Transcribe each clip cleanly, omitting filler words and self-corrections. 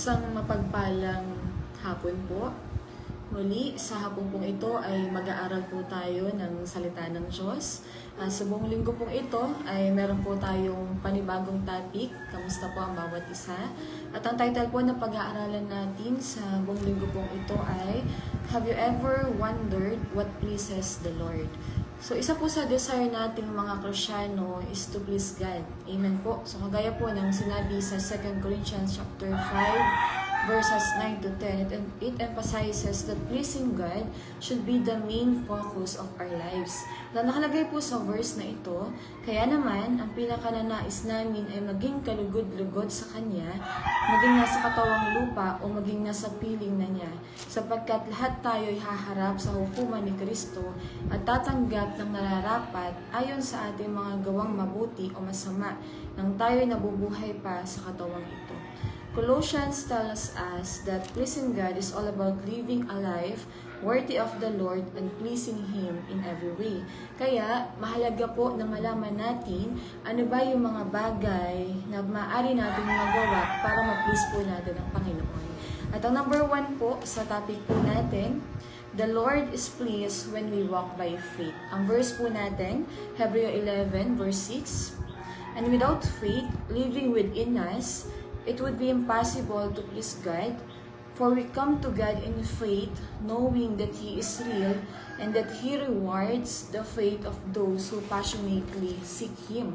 Isang mapagpalang hapon po. Muli, sa hapon pong ito ay mag-aaral po tayo ng salita ng Diyos. Sa buong linggo pong ito ay meron po tayong panibagong topic. Kamusta po ang bawat isa? At ang title po na pag-aaralan natin sa buong linggo pong ito ay Have you ever wondered what pleases the Lord? So, isa po sa desire nating mga Kristyano is to please God. Amen po. So, kagaya po ng sinabi sa 2 Corinthians chapter 5, verses 9 to 10, it emphasizes that pleasing God should be the main focus of our lives. Na nakalagay po sa verse na ito, kaya naman, ang pinakananais namin ay maging kalugod-lugod sa Kanya, maging nasa katawang lupa o maging nasa piling na Niya, sapagkat lahat tayo ay haharap sa hukuman ni Kristo at tatanggap ng nararapat ayon sa ating mga gawang mabuti o masama nang tayo nabubuhay pa sa katawang ito. Colossians tells us that pleasing God is all about living a life worthy of the Lord and pleasing Him in every way. Kaya, mahalaga po na malaman natin ano ba yung mga bagay na maaari natin magawa para ma-please po natin ang Panginoon. At ang number 1 po sa topic po natin, the Lord is pleased when we walk by faith. Ang verse po natin, Hebrews 11 verse 6, and without faith, living within us, it would be impossible to please God, for we come to God in faith, knowing that He is real and that He rewards the faith of those who passionately seek Him.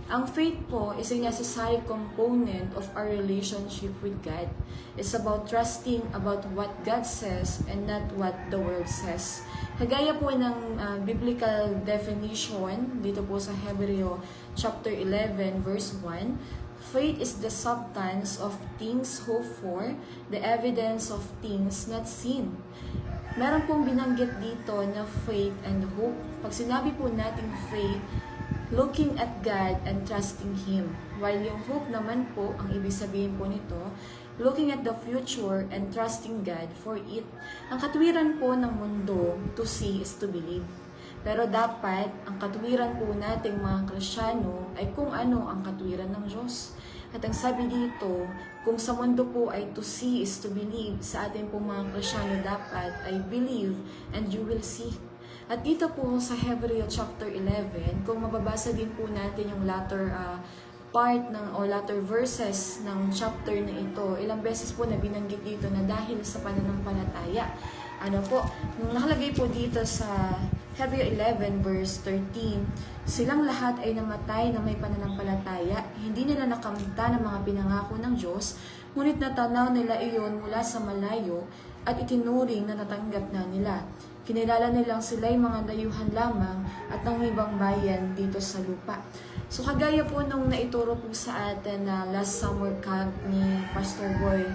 Ang faith po is a necessary component of our relationship with God. It's about trusting about what God says and not what the world says. Kagaya po ng biblical definition dito po sa Hebrews chapter 11 verse 1, faith is the substance of things hoped for, the evidence of things not seen. Meron pong binanggit dito na faith and hope. Pag sinabi po natin faith, looking at God and trusting Him. While yung hope naman po, ang ibig sabihin po nito, looking at the future and trusting God for it. Ang katwiran po ng mundo, to see is to believe. Pero dapat, ang katwiran po nating mga Kristyano ay kung ano ang katwiran ng Diyos. At ang sabi dito, kung sa mundo po ay to see is to believe, sa ating po mga Kristyano dapat ay believe and you will see. At dito po sa Hebrews chapter 11, kung mababasa din po natin yung latter part ng o latter verses ng chapter na ito, ilang beses po na binanggit dito na dahil sa pananampalataya. Ano po, nakalagay po dito sa Hebrews 11 verse 13, silang lahat ay namatay na may pananampalataya, hindi nila nakamta ng mga pinangako ng Diyos, ngunit natanaw nila iyon mula sa malayo at itinuring na natanggap na nila. Kinilala nilang sila'y mga dayuhan lamang at ng ibang bayan dito sa lupa. So kagaya po nung naituro po sa atin na last summer camp ni Pastor Boy,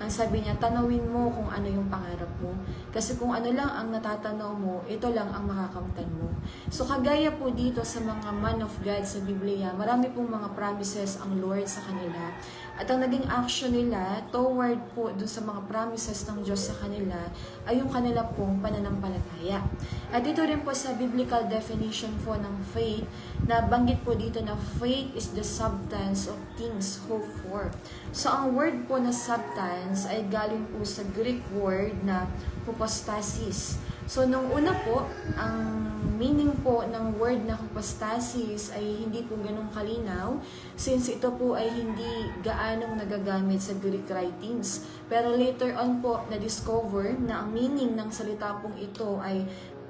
ang sabi niya, tanawin mo kung ano yung pangarap mo. Kasi kung ano lang ang natatanaw mo, ito lang ang makakamtan mo. So kagaya po dito sa mga man of God sa Biblia, marami pong mga promises ang Lord sa kanila. At ang naging action nila toward po dun sa mga promises ng Diyos sa kanila ay yung kanila pong pananampalataya. At ito rin po sa biblical definition po ng faith, na banggit po dito na faith is the substance of things hoped for. So ang word po na substance ay galing po sa Greek word na hypostasis. So nung una po, ang meaning po ng word na hypostasis ay hindi po ganun kalinaw since ito po ay hindi gaanong nagagamit sa Greek writings. Pero later on po, na-discover na ang meaning ng salita pong ito ay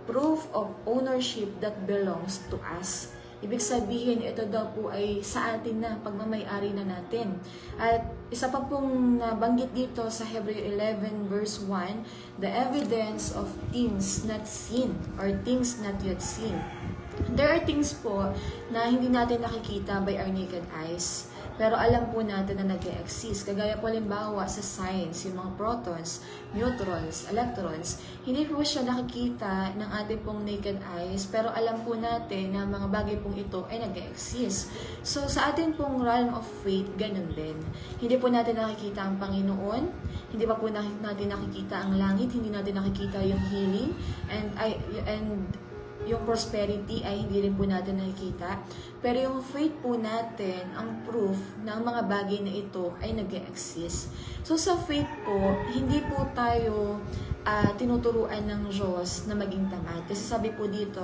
proof of ownership that belongs to us. Ibig sabihin, ito daw po ay sa atin na, pagmamay-ari na natin. At isa pa pong nabanggit dito sa Hebrews 11 verse 1, the evidence of things not seen or things not yet seen. There are things po na hindi natin nakikita by our naked eyes. Pero alam po natin na nag-e-exist. Kagaya po halimbawa sa science, yung mga protons, neutrons, electrons, hindi po siya nakikita ng ating pong naked eyes, pero alam po natin na mga bagay pong ito ay nag-e-exist. So sa ating pong realm of faith, ganun din. Hindi po natin nakikita ang Panginoon, hindi pa po natin nakikita ang langit, hindi natin nakikita yung healing, and yung prosperity ay hindi rin po natin nakikita. Pero yung faith po natin, ang proof na ang mga bagay na ito ay nag-exist. So sa faith po, hindi po tayo tinuturuan ng Diyos na maging tamad. Kasi sabi po dito,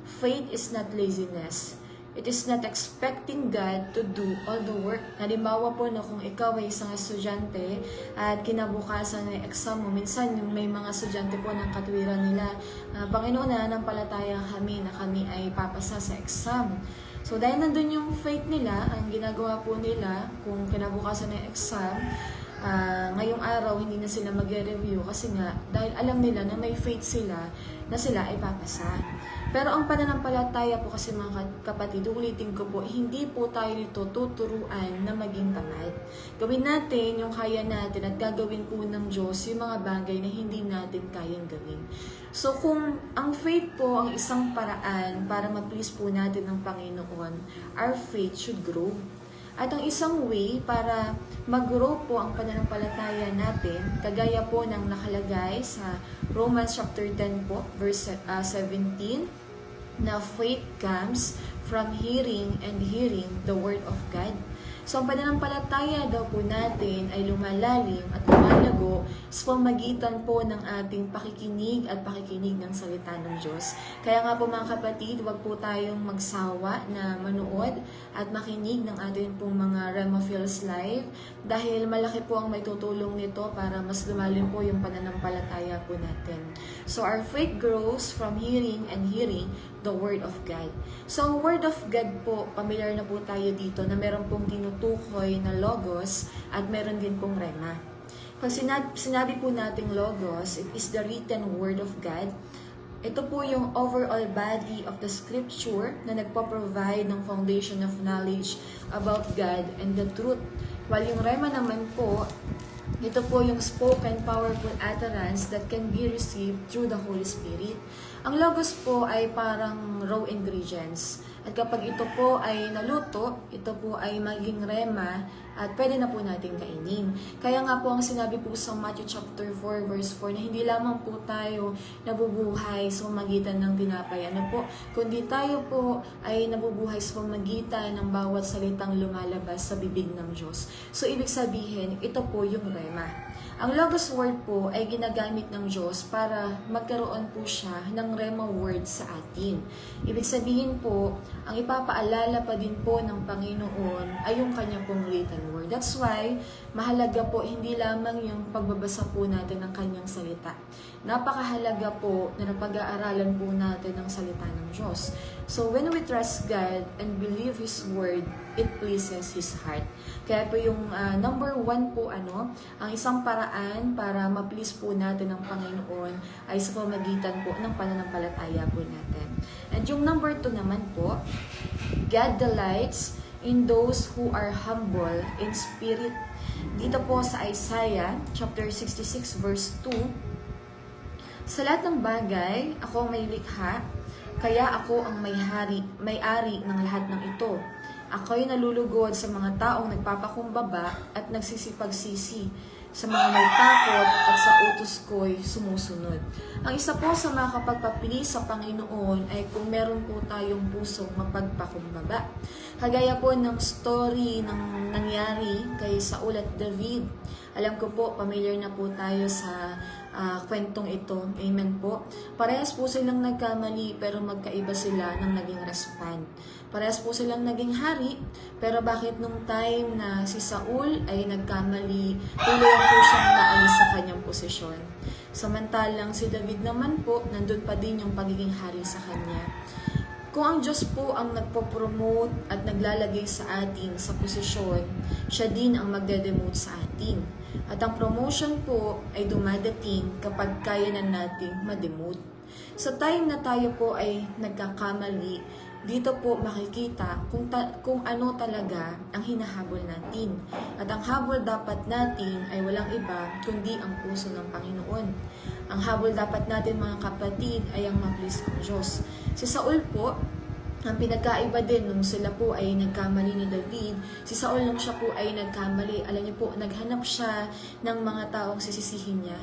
faith is not laziness. It is not expecting God to do all the work. Halimbawa po na kung ikaw ay isang estudyante at kinabukasan ng exam mo, minsan yung may mga estudyante po ng katwiran nila, Panginoon, nananampalataya kami na kami ay papasa sa exam. So dahil nandun yung faith nila, ang ginagawa po nila kung kinabukasan ng exam, ngayong araw hindi na sila magre-review kasi nga dahil alam nila na may faith sila na sila ay papasa. Pero ang pananampalataya po kasi mga kapatid, ulitin ko po, hindi po tayo nito tuturuan na maging tamad. Gawin natin yung kaya natin at gagawin po ng Diyos yung mga bagay na hindi natin kayang gawin. So kung ang faith po ang isang paraan para ma-please po natin ng Panginoon, our faith should grow. At ang isang way para mag-grow po ang pananampalataya natin, kagaya po ng nakalagay sa Romans chapter 10 po, verse 17, na faith comes from hearing and hearing the word of God. So ang pananampalataya daw po natin ay lumalalim at lumalago sa pamagitan po ng ating pakikinig at pakikinig ng salita ng Diyos. Kaya nga po mga kapatid, huwag po tayong magsawa na manood at makinig ng ating pong mga Rhema Feels Live dahil malaki po ang may tutulong nito para mas lumalim po yung pananampalataya po natin. So our faith grows from hearing and hearing the Word of God. So, ang Word of God po, familiar na po tayo dito na meron pong tinutukoy na logos at meron din pong rema. Pag sinabi po nating logos, it is the written Word of God. Ito po yung overall body of the Scripture na nagpo-provide ng foundation of knowledge about God and the truth. While yung rema naman po, ito po yung spoken, powerful utterance that can be received through the Holy Spirit. Ang logos po ay parang raw ingredients. At kapag ito po ay naluto, ito po ay maging rema at pwede na po natin kainin. Kaya nga po ang sinabi po sa Matthew chapter 4 verse 4 na hindi lamang po tayo nabubuhay sa pamagitan ng tinapay. Kundi tayo po ay nabubuhay sa pamagitan ng bawat salitang lumalabas sa bibig ng Diyos. So ibig sabihin, ito po yung rema. Ang Logos Word po ay ginagamit ng Diyos para magkaroon po siya ng Rema Word sa atin. Ibig sabihin po, ang ipapaalala pa din po ng Panginoon ay yung kanya pong written word. That's why, mahalaga po hindi lamang yung pagbabasa po natin ng kanyang salita. Napakahalaga po na napag-aaralan po natin ang salita ng Diyos. So, when we trust God and believe His Word, it pleases His heart. Kaya po yung number 1 po, ang isang paraan para ma-please po natin ang Panginoon ay sa pamagitan po ng pananampalataya po natin. And yung number 2 naman po, God delights in those who are humble in spirit. Dito po sa Isaiah chapter 66 verse 2, sa lahat ng bagay, ako ang may likha, kaya ako ang may-ari ng lahat ng ito. Ako'y nalulugod sa mga taong nagpapakumbaba at nagsisipagsisi, sa mga may takot at sa utos ko'y sumusunod. Ang isa po sa makakapagpapili sa Panginoon ay kung meron po tayong pusong mapagpakumbaba. Kagaya po ng story ng nangyari kay Saul at David. Alam ko po, familiar na po tayo sa kwentong ito. Amen po. Parehas po silang nagkamali pero magkaiba sila ng naging respond. Parehas po silang naging hari, pero bakit nung time na si Saul ay nagkamali, tuluyan po siyang naalis sa kanyang posisyon. Samantalang si David naman po, nandun pa din yung pagiging hari sa kanya. Kung ang Diyos po ang nagpo-promote at naglalagay sa atin sa posisyon, siya din ang magde-demote sa atin. At ang promotion po ay dumadating kapag kaya na nating ma-demote. Sa time na tayo po ay nagkakamali, dito po makikita kung ano talaga ang hinahabol natin. At ang habol dapat natin ay walang iba kundi ang puso ng Panginoon. Ang habol dapat natin mga kapatid ay ang ma-please ng Diyos. Si Saul po, ang pinagkaiba din nung sila po ay nagkamali ni David, si Saul nung siya po ay nagkamali, alam niyo po, naghanap siya ng mga taong sisisihin niya.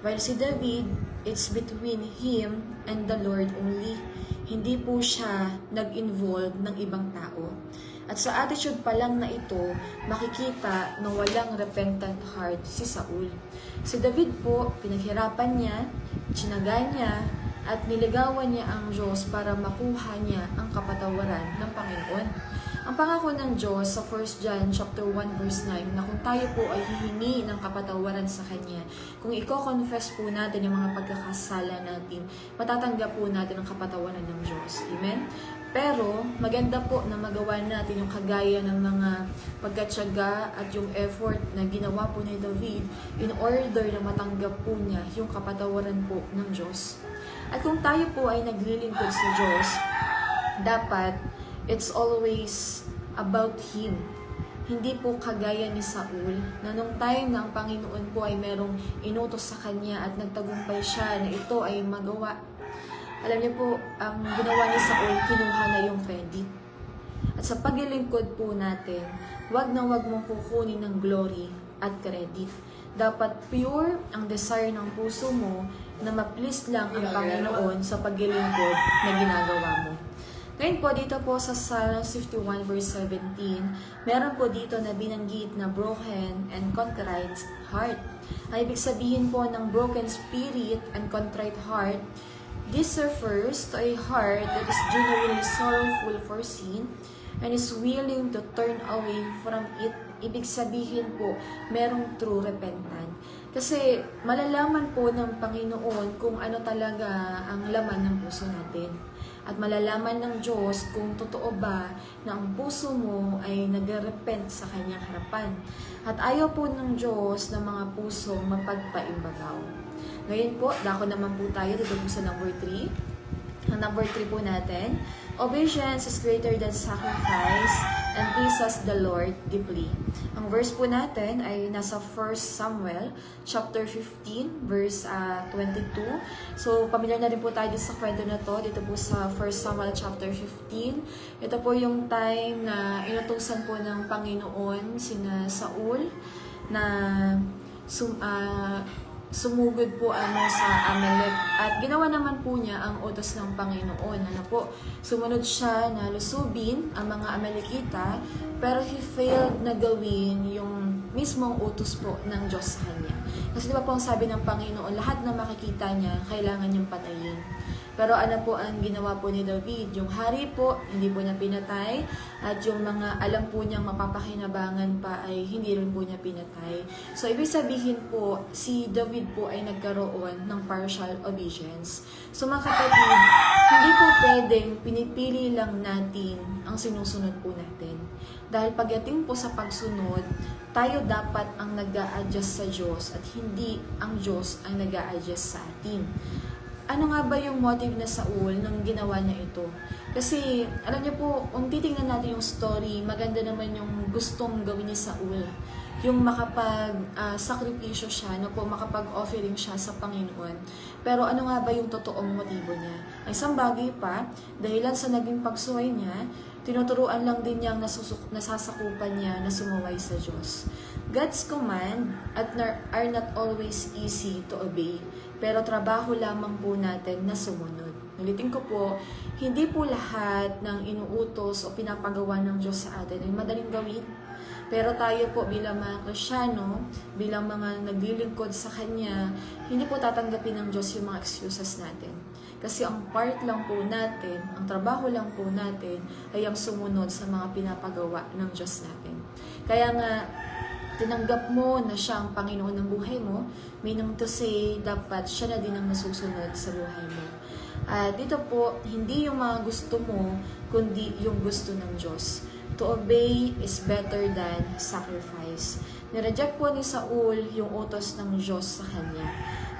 While si David, it's between him and the Lord only. hindi po siya nag-involve ng ibang tao. At sa attitude pa lang na ito, makikita na walang repentant heart si Saul. Si David po, pinaghirapan niya, tsinaga niya, at niligawan niya ang Diyos para makuha niya ang kapatawaran ng Panginoon. Ang pangako ng Diyos sa 1 John chapter 1 verse 9 na kung tayo po ay hihingi ng kapatawaran sa Kanya, kung i-confess po natin yung mga pagkakasala natin, matatanggap po natin ang kapatawaran ng Diyos. Amen? Pero maganda po na magawa natin yung kagaya ng mga pagkatsaga at yung effort na ginawa po ni David in order na matanggap po niya yung kapatawaran po ng Diyos. At kung tayo po ay naglilingkod sa Diyos, dapat it's always about Him. Hindi po kagaya ni Saul na nung time na ang Panginoon po ay merong inutos sa kanya at nagtagumpay siya na ito ay magawa. Alam niyo po, ang ginawa ni Saul, kinuha na yung credit. At sa paglilingkod po natin, wag na wag mong kukunin ng glory at credit. Dapat pure ang desire ng puso mo na ma-please lang ang Panginoon sa paglilingkod na ginagawa mo. Ngayon po, dito po sa Psalm 51 verse 17, meron po dito na binanggit na broken and contrite heart. Ay ibig sabihin po ng broken spirit and contrite heart, this refers to a heart that is genuinely sorrowful for sin and is willing to turn away from it. Ibig sabihin po, merong true repentance. Kasi malalaman po ng Panginoon kung ano talaga ang laman ng puso natin. At malalaman ng Diyos kung totoo ba na ang puso mo ay nag-repent sa kanyang harapan. At ayaw po ng Diyos ng mga pusong mapagpaimbagaw. Ngayon po, dako naman po tayo dito po sa number 3. Ang number 3 po natin, obedience is greater than sacrifice and pleases the Lord deeply. Ang verse po natin ay nasa 1 Samuel chapter 15 verse 22. So, pamilyar na rin po tayo sa kwento na to dito po sa 1 Samuel chapter 15. Ito po yung time na inutusan po ng Panginoon sina Saul na sumugod po sa Amalek. At ginawa naman po niya ang utos ng Panginoon. Sumunod siya na lusubin ang mga Amalekita, pero he failed na gawin yung mismong utos po ng Diyos sa kanya. Kasi di ba po ang sabi ng Panginoon, lahat na makikita niya, kailangan niyang patayin. Pero ano po ang ginawa po ni David? Yung hari po, hindi po niya pinatay. At yung mga alam po niyang mapapakinabangan pa ay hindi rin po niya pinatay. So, ibig sabihin po, si David po ay nagkaroon ng partial obedience. So, mga kapatid, hindi po pwedeng pinipili lang natin ang sinusunod po natin. Dahil pagdating po sa pagsunod, tayo dapat ang nag-a-adjust sa Diyos at hindi ang Diyos ang nag-a-adjust sa atin. Ano nga ba yung motive na Saul nang ginawa niya ito? Kasi, alam niyo po, kung titingnan natin yung story, maganda naman yung gustong gawin ni Saul. Yung makapag-sakripisyo siya, makapag-offering siya sa Panginoon. Pero ano nga ba yung totoong motibo niya? Ay isang bagay pa, dahilan sa naging pagsuway niya, tinuturuan lang din niyang nasasakupan niya na sumuway sa Diyos. God's command are not always easy to obey, pero trabaho lamang po natin na sumunod. Ulitin ko po, hindi po lahat ng inuutos o pinapagawa ng Diyos sa atin ay madaling gawin. Pero tayo po bilang mga Kristyano, bilang mga naglilingkod sa Kanya, hindi po tatanggapin ng Diyos yung mga excuses natin. Kasi ang part lang po natin, ang trabaho lang po natin, ay ang sumunod sa mga pinapagawa ng Diyos natin. Kaya nga, tinanggap mo na siya ang Panginoon ng buhay mo, meaning to say, dapat siya na din ang nasusunod sa buhay mo. Dito po, hindi yung mga gusto mo, kundi yung gusto ng Diyos. To obey is better than sacrifice. Nireject po ni Saul yung utos ng Diyos sa kanya.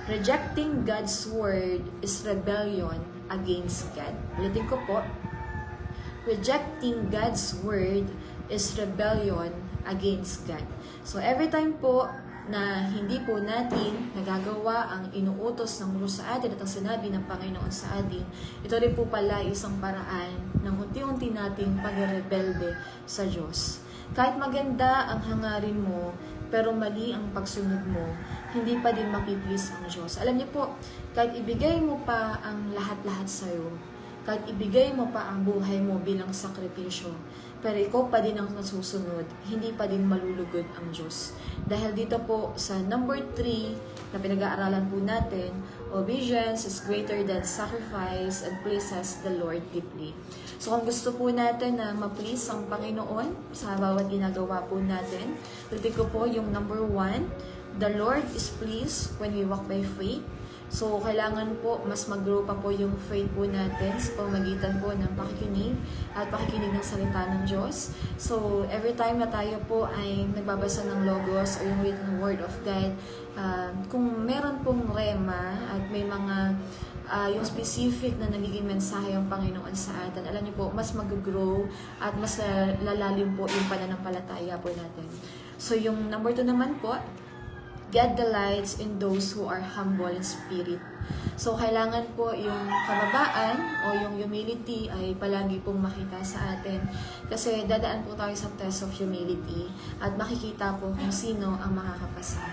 Rejecting God's word is rebellion against God. Ulitin ko po, rejecting God's word is rebellion against God. So every time po na hindi po natin nagagawa ang inuutos ng Diyos sa atin at ang sinabi ng Panginoon sa atin, ito rin po pala isang paraan ng unti-unti nating pag-rebelde sa Diyos. Kahit maganda ang hangarin mo, pero mali ang pagsunod mo, hindi pa din mapiplease ang Diyos. Alam niyo po, kahit ibigay mo pa ang lahat-lahat sa'yo, kahit ibigay mo pa ang buhay mo bilang sakripisyo, pero ikaw pa din ang nasusunod, hindi pa din malulugod ang Diyos. Dahil dito po sa number 3 na pinag-aaralan po natin, obedience is greater than sacrifice and pleases the Lord deeply. So kung gusto po natin na ma-please ang Panginoon sa bawat ginagawa po natin, ulitin ko po yung number 1, the Lord is pleased when we walk by faith. So, kailangan po mas mag-grow pa po yung faith po natin sa pamamagitan po ng pakikinig at pakikinig ng salita ng Diyos. So, every time na tayo po ay nagbabasa ng Logos o yung written word of God, kung meron pong rema at may mga yung specific na nagiging mensahe ng Panginoon sa atin, alam niyo po, mas mag-grow at mas lalalim po yung pananampalataya po natin. So, yung number 2 naman po, God delights in those who are humble in spirit. So, kailangan po yung kababaan o yung humility ay palagi pong makita sa atin. Kasi dadaan po tayo sa test of humility at makikita po kung sino ang makakapasa.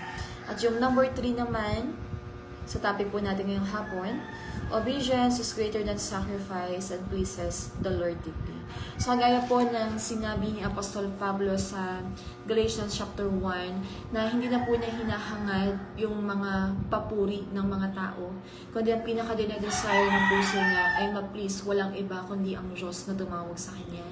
At yung number 3 naman, sa topic po natin ngayong hapon, obedience is greater than sacrifice and pleases the Lord deeply. So, kagaya po ng sinabi ni Apostol Pablo sa Galatians chapter 1, na hindi na po niya hinahangad yung mga papuri ng mga tao, kundi ang pinaka-dinadesire ng puso niya ay ma-please walang iba kundi ang Diyos na tumawag sa Kanya.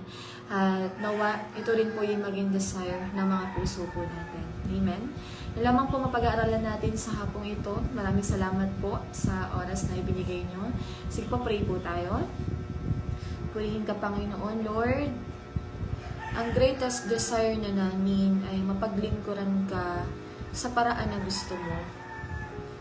At nawa, ito rin po yung maging desire ng mga puso po natin. Amen? Lamang po mapag-aaralan natin sa hapong ito. Maraming salamat po sa oras na ibinigay nyo. Sige po, pray po tayo. Purihin ka, Panginoon. Lord, ang greatest desire na namin ay mapaglingkuran ka sa paraan na gusto mo.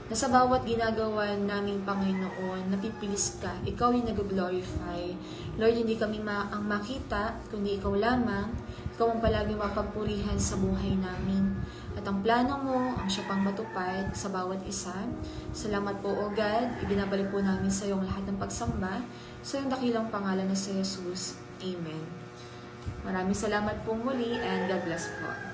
Na sa bawat ginagawa namin, Panginoon, napipilis ka. Ikaw yung nag-glorify. Lord, hindi kami ang makita, kundi ikaw lamang. Ikaw ang palaging mapagpurihan sa buhay namin. At ang plano mo, ang siya pang matupad sa bawat isa. Salamat po, O God. Ibinabalik po namin sa iyong lahat ng pagsamba. Sa iyong dakilang pangalan na si Jesus. Amen. Maraming salamat po muli and God bless po.